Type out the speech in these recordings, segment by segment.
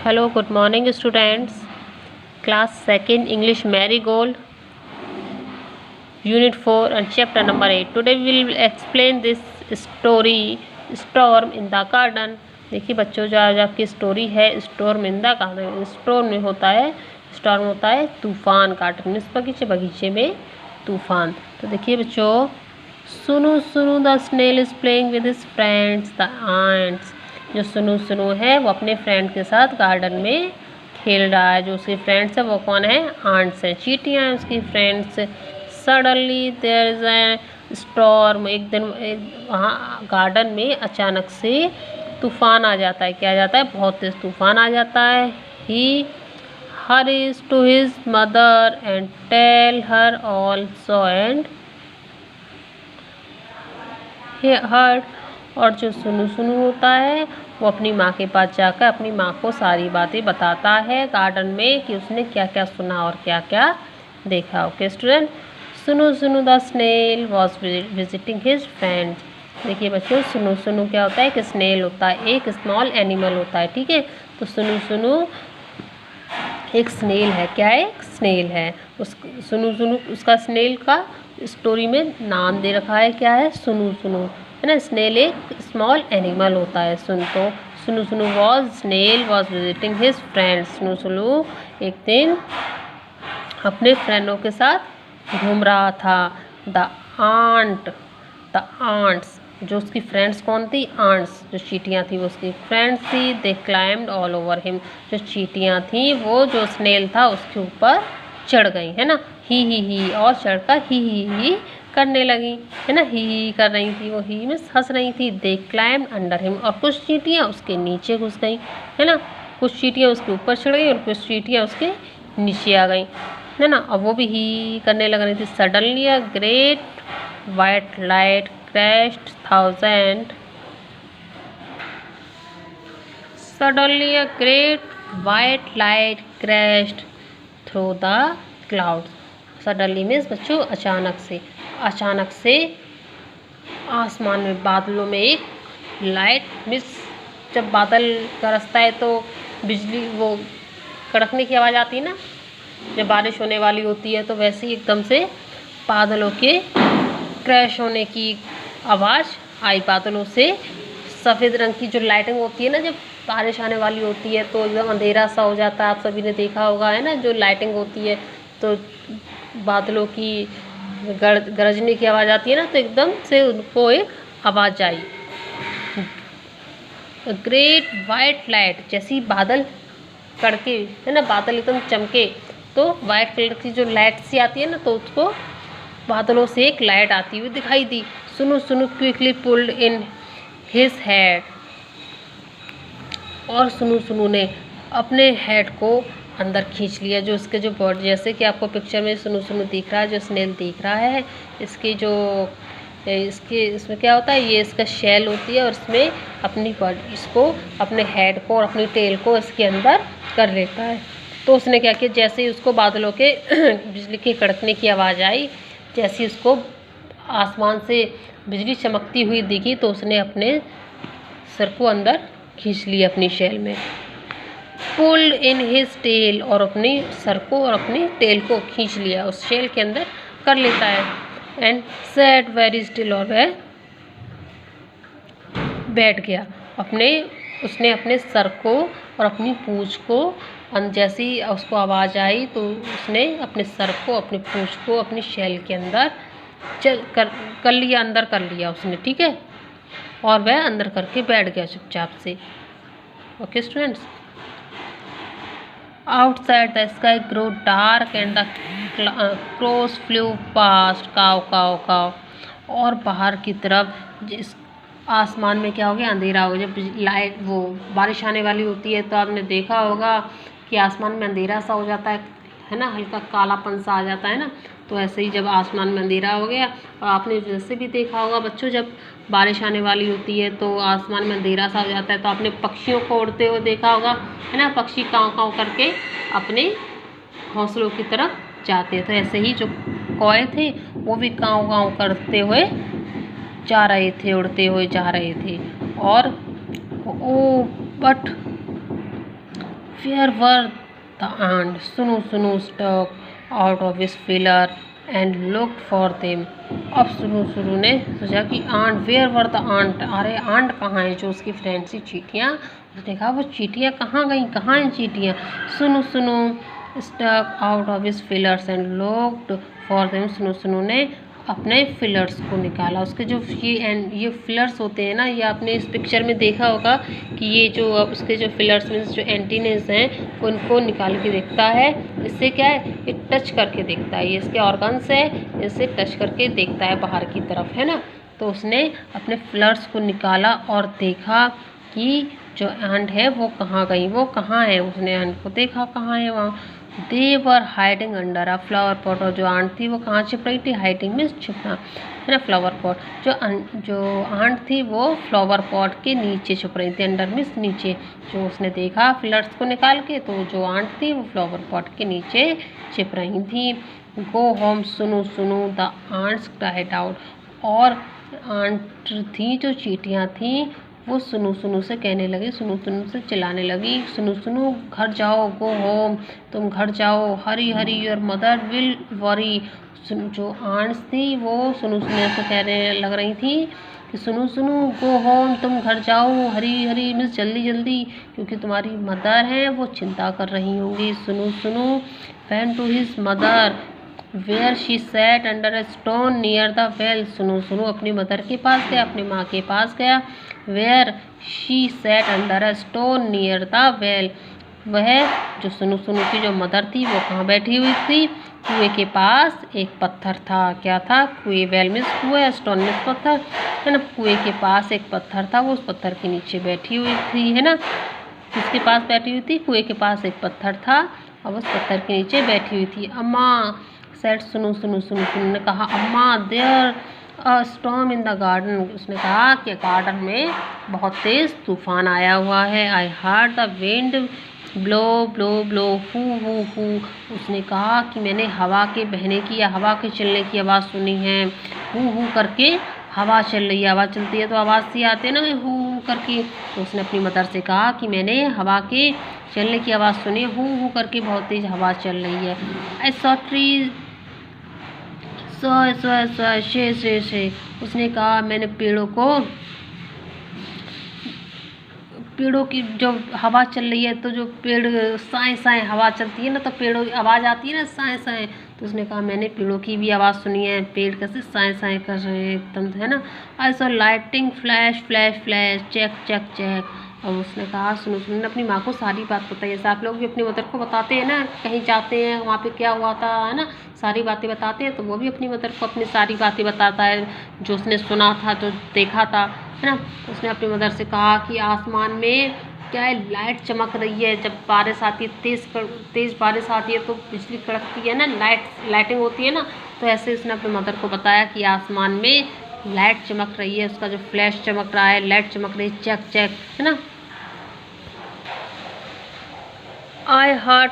Hello, good morning, students. Class 2nd English Marigold, Unit 4 and Chapter number 8. Today we will explain this story, Storm in the Garden. देखिए बच्चों, जो आज आपकी story है storm in the garden. Storm में होता है, storm होता है तूफान, गार्डन में बगीचे में तूफान। तो देखिए बच्चों, सुनो सुनो the snail is playing with his friends the ants. जो सुनो सुनो है वो अपने फ्रेंड के साथ गार्डन में खेल रहा है। जो उसके फ्रेंड्स है वो कौन है? आंट्स हैं, चींटियाँ हैं उसकी friends. Suddenly there is a storm. एक दिन वहाँ गार्डन में अचानक से तूफान आ जाता है। क्या आ जाता है? बहुत तेज तूफान आ जाता है। ही hurries to his mother and tell her also and he heard। और जो सुनु सुनु होता है वो अपनी माँ के पास जाकर अपनी माँ को सारी बातें बताता है गार्डन में कि उसने क्या क्या सुना और क्या क्या देखा। ओके स्टूडेंट, सुनु सुनु the snail was visiting his friends. देखिए बच्चों, सुनु सुनु क्या होता है? एक स्नेल होता है, एक स्मॉल एनिमल होता है। ठीक है, तो सुनु सुनु एक स्नेल है। क्या है? एक स्नेल है। उस सुनु सुनु उसका स्नेल का स्टोरी में नाम दे रखा है। क्या है? सुनु सुनु, है ना। स्नेल एक स्मॉल एनिमल होता है। तो सुनु सुनु snail was visiting his friends. सुनु सुनु एक दिन अपने फ्रेंडों के साथ घूम रहा था। द आंट्स, जो उसकी फ्रेंड्स कौन थी? आंट्स, जो चींटियाँ थी वो उसकी फ्रेंड्स थी। दे क्लाइम्ड ऑल ओवर हिम। जो चींटियाँ थी वो जो स्नेल था उसके ऊपर चढ़ गई, है ना। ही और चढ़कर ही करने लगी, है ना। ही कर रही थी वो, ही में हंस रही थी। दे क्लाइम्ड अंडर हिम। और कुछ चींटियाँ उसके नीचे घुस गई, है ना। कुछ चींटियाँ उसके ऊपर चढ़ गई और कुछ चींटियाँ उसके नीचे आ गई, है ना। और वो भी ही करने लग रही थी। Suddenly a great white light crashed Suddenly a great white light crashed through the clouds। Suddenly means बच्चों अचानक से आसमान में, बादलों में एक लाइट मीन्स जब बादल गरजता है तो बिजली वो कड़कने की आवाज़ आती है ना, जब बारिश होने वाली होती है। तो वैसे ही एकदम से बादलों के क्रैश होने की आवाज़ आई। बादलों से सफ़ेद रंग की जो लाइटिंग होती है ना, जब बारिश आने वाली होती है तो एकदम अंधेरा सा हो जाता है। आप सभी ने देखा होगा, है ना। जो लाइटिंग होती है तो बादलों की गरजने की आवाज़ आती है ना, तो एकदम से उनको एक आवाज़ आई। ग्रेट वाइट लाइट, जैसी बादल कड़के, है ना, बादल एकदम चमके तो वाइट कलर की जो लाइट सी आती है ना, तो उसको बादलों से एक लाइट आती हुई दिखाई दी। सुनु सुनु quickly pulled in his head. और सुनु सुनु ने अपने हेड को अंदर खींच लिया। जो उसके जो बॉडी, जैसे कि आपको पिक्चर में सुनु सुनु दिख रहा है, जो स्नेल दिख रहा है, इसमें क्या होता है? ये इसका शेल होती है और इसमें अपनी बॉडी, इसको अपने हेड को और अपनी टेल को इसके अंदर कर लेता है। तो उसने क्या किया, जैसे ही उसको बादलों के बिजली के कड़कने की आवाज़ आई, जैसे ही उसको आसमान से बिजली चमकती हुई दिखी, तो उसने अपने सर को अंदर खींच लिया अपनी शेल में। पुल्ड इन हिज टेल, और अपनी सर को और अपनी टेल को खींच लिया, उस शेल के अंदर कर लेता है। एंड सैट वेरी स्टिल, और वह बैठ गया। उसने अपने सर को और अपनी पूँछ को, जैसी उसको आवाज़ आई तो उसने अपने सर को, अपनी पूँछ को अपनी शेल के अंदर कर लिया उसने। ठीक है, और वह अंदर करके बैठ गया चुपचाप से। Okay students, outside the sky grow dark and the cross flu past. काव काव काव। और बाहर की तरफ जिस आसमान में क्या हो गया? अंधेरा हो गया। जब लाइट वो बारिश आने वाली होती है तो आपने देखा होगा कि आसमान में अंधेरा सा हो जाता है ना, हल्का कालापन सा आ जाता है ना। तो ऐसे ही जब आसमान में अंधेरा हो गया, और आपने जैसे भी देखा होगा बच्चों, जब बारिश आने वाली होती है तो आसमान में अंधेरा सा हो जाता है, तो आपने पक्षियों को उड़ते हुए देखा होगा, है ना। पक्षी काँव काँव करके अपने घोंसलों की तरफ जाते। तो ऐसे ही जो कौए थे वो भी काँव काँव करते हुए जा रहे थे, उड़ते हुए जा रहे थे। और but where were the ant, सुनु सुनु stuck out of his feeler and looked for them. अब सुनु सुनु ने सोचा कि ant, where were the ant, अरे आंट कहाँ है, जो उसकी फ्रेंड सी चींटियाँ। उसने कहा वो चींटियाँ कहाँ गई, कहाँ हैं चींटियाँ। सुनु सुनु stuck out of his feelers and looked for them. सुनु सुनु ने अपने फिलर्स को निकाला, उसके जो ये फिलर्स होते हैं ना, ये आपने इस पिक्चर में देखा होगा कि ये जो उसके जो फिलर्स में जो एंटीनेस हैं उनको निकाल के देखता है। इससे क्या है, ये टच करके देखता है, ये इसके ऑर्गन्स है, इससे टच करके देखता है बाहर की तरफ, है ना। तो उसने अपने फिलर्स को निकाला और देखा कि जो एंट है वो कहाँ गई, वो कहाँ है। उसने एंट को देखा कहाँ है वहाँ। They were hiding under a flower pot, और जो आंट थी वो कहाँ छिप रही थी, हाइडिंग मीन्स छिपना, है ना, फ्लावर पॉट। जो आंट थी वो फ्लावर पॉट के नीचे छुप रही थी, अंडर मीन्स नीचे। जो उसने देखा फिलर्स को निकाल के, तो जो आंट थी वो फ्लावर पॉट के नीचे छिप रही थी। गो होम सुनु सुनु द आंट्स क्राइड आउट, और आंट थी जो चींटियाँ थी वो सुनु सुनु से कहने लगी, सुनु सुनु से चिल्लाने लगी, सुनु सुनु घर जाओ, गो होम, तुम घर जाओ, Hari Hari your mother will worry. जो आंट्स थी वो सुनु सुनु से कहने लग रही थी कि सुनु सुनु गो होम, तुम घर जाओ, हरी हरी मीन्स जल्दी जल्दी, क्योंकि तुम्हारी मदर है वो चिंता कर रही होंगी। सुनु सुनु went to his mother where she sat under a stone near the well। सुनु सुनु अपनी मदर के पास गया, अपनी माँ के पास गया। where she sat under a stone near the well, वह जो सुनु सुनु की जो मदर थी वो कहाँ बैठी हुई थी, कुएं के पास एक पत्थर था। क्या था, कुएं, वेल मीन्स कुएं, स्टोन मीन्स पत्थर, है ना। कुएं के पास एक पत्थर था, वो उस पत्थर के नीचे बैठी हुई थी, है ना। किसके पास बैठी हुई थी, कुएं के पास एक पत्थर था और उस पत्थर के नीचे बैठी हुई थी। अम्मा सेड, सुनु सुनु सुनु सुनु ने कहा, अम्मा there a storm in the garden. उसने कहा कि गार्डन में बहुत तेज़ तूफान आया हुआ है। I heard the wind blow blow blow whoo whoo whoo. उसने कहा कि मैंने हवा के बहने की या हवा के चलने की आवाज़ सुनी है। हू हू करके हवा चल रही है, हवा चलती है तो आवाज़ सी आती है ना, हू हू करके। तो उसने अपनी मदर से कहा कि मैंने हवा के चलने की आवाज़ सुनी, हू हू करके बहुत तेज़ हवा चल रही है। आई सॉ ट्रीज शे। उसने कहा मैंने पेड़ों की जो हवा चल रही है, तो जो पेड़ साए साए हवा चलती है ना, तो पेड़ों की आवाज़ आती है ना, साए साए। तो उसने कहा मैंने पेड़ों की भी आवाज़ सुनी है, पेड़ कैसे साए साए कर रहे हैं एकदम, है ना। I saw lighting flash flash flash check check check. और उसने कहा, सुनो सुनो ने अपनी माँ को सारी बात बताई, जैसे आप लोग भी अपनी मदर को बताते हैं ना, कहीं जाते हैं वहाँ पे क्या हुआ था, है ना, सारी बातें बताते हैं। तो वो भी अपनी मदर को अपनी सारी बातें बताता है, जो उसने सुना था, जो देखा था, है ना। उसने अपनी मदर से कहा कि आसमान में क्या है, लाइट चमक रही है। जब बारिश आती है, तेज़ बारिश आती है तो बिजली कड़कती है ना, लाइटिंग होती है ना। तो ऐसे उसने अपनी मदर को बताया कि आसमान में लाइट चमक रही है, उसका जो फ्लैश चमक रहा है, लाइट चमक रही है, चेक चेक, है ना। I heard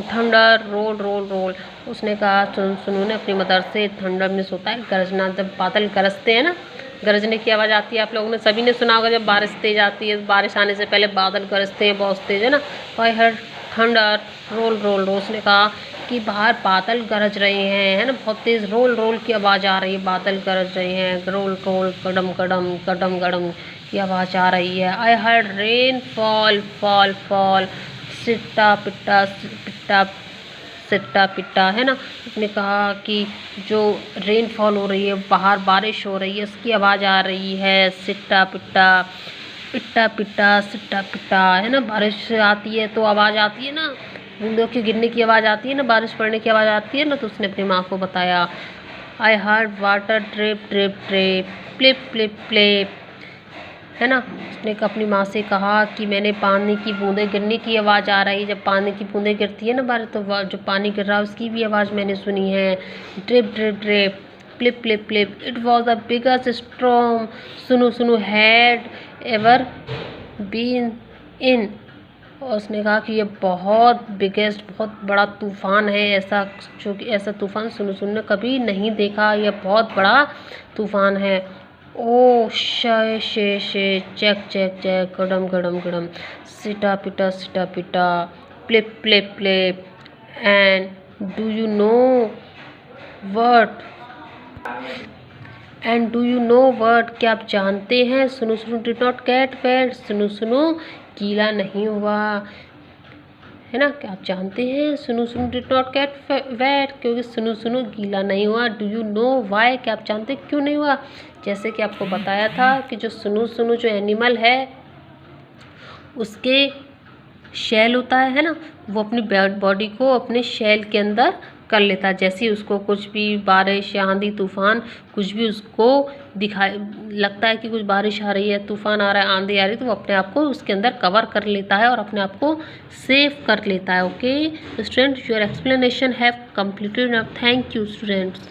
thunder roll roll roll. उसने कहा, सुनो ने अपनी मदर से, थंडर में होता है गरजना, जब बादल गरजते हैं ना, गरजने की आवाज़ आती है। आप लोगों ने सभी ने सुना होगा, जब बारिश तेज आती है, बारिश आने से पहले बादल गरजते हैं बहुत तेज, है ना। I heard thunder roll roll roll. उसने कहा कि बाहर बादल गरज रहे हैं, है ना, बहुत तेज़ रोल रोल की आवाज़ आ रही है, बादल गरज रहे हैं, रोल रोल गडम गडम गडम गडम की आवाज़ आ रही है। I heard rain fall fall fall सिट्टा पिट्टा पिट्टा सिट्टा पिट्टा, है ना। उसने कहा कि जो रेनफॉल हो रही है, बाहर बारिश हो रही है, उसकी आवाज़ आ रही है, सिट्टा पिट्टा पिट्टा पिट्टा सिट्टा पिट्टा, है ना। बारिश आती है तो आवाज़ आती है ना, बूंदों के गिरने की आवाज़ आती है ना, बारिश पड़ने की आवाज़ आती है ना। तो उसने अपनी माँ को बताया, I heard water drip drip drip plip plip plip, है ना। उसने अपनी माँ से कहा कि मैंने पानी की बूंदें गिरने की आवाज़ आ रही है, जब पानी की बूंदें गिरती है ना बारिश, तो जो पानी गिर रहा है उसकी भी आवाज़ मैंने सुनी है। Drip drip drip plip plip plip it was the biggest storm सुनु सुनु हैड एवर बीन इन। और उसने कहा कि ये बहुत बिगेस्ट, बहुत बड़ा तूफ़ान है, ऐसा जो कि ऐसा तूफ़ान सुनु सुनु ने कभी नहीं देखा, यह बहुत बड़ा तूफ़ान है। ओ शय शे शे चेक चेक चेक गडम गडम गडम सिटा पिटा plip plip plip and do you know word word क्या आप जानते हैं? सुनो सुनो डिड नॉट गेट वेट, सुनो सुनो गीला नहीं हुआ, है ना? क्या आप जानते हैं? सुनो सुनो डिड नॉट गेट वेट, क्योंकि सुनो सुनो गीला नहीं हुआ। डू यू नो वाई, क्या आप जानते हैं क्यों नहीं हुआ? जैसे कि आपको बताया था कि जो सुनो सुनो जो एनिमल है उसके शेल होता है ना, वो अपनी बॉडी को अपने शेल के अंदर कर लेता है। जैसे ही उसको कुछ भी बारिश या आंधी तूफान कुछ भी उसको दिखाई लगता है कि कुछ बारिश आ रही है, तूफान आ रहा है, आंधी आ रही है, तो वो अपने आप को उसके अंदर कवर कर लेता है और अपने आप को सेव कर लेता है। Okay students, your explanation have completed. Thank you students.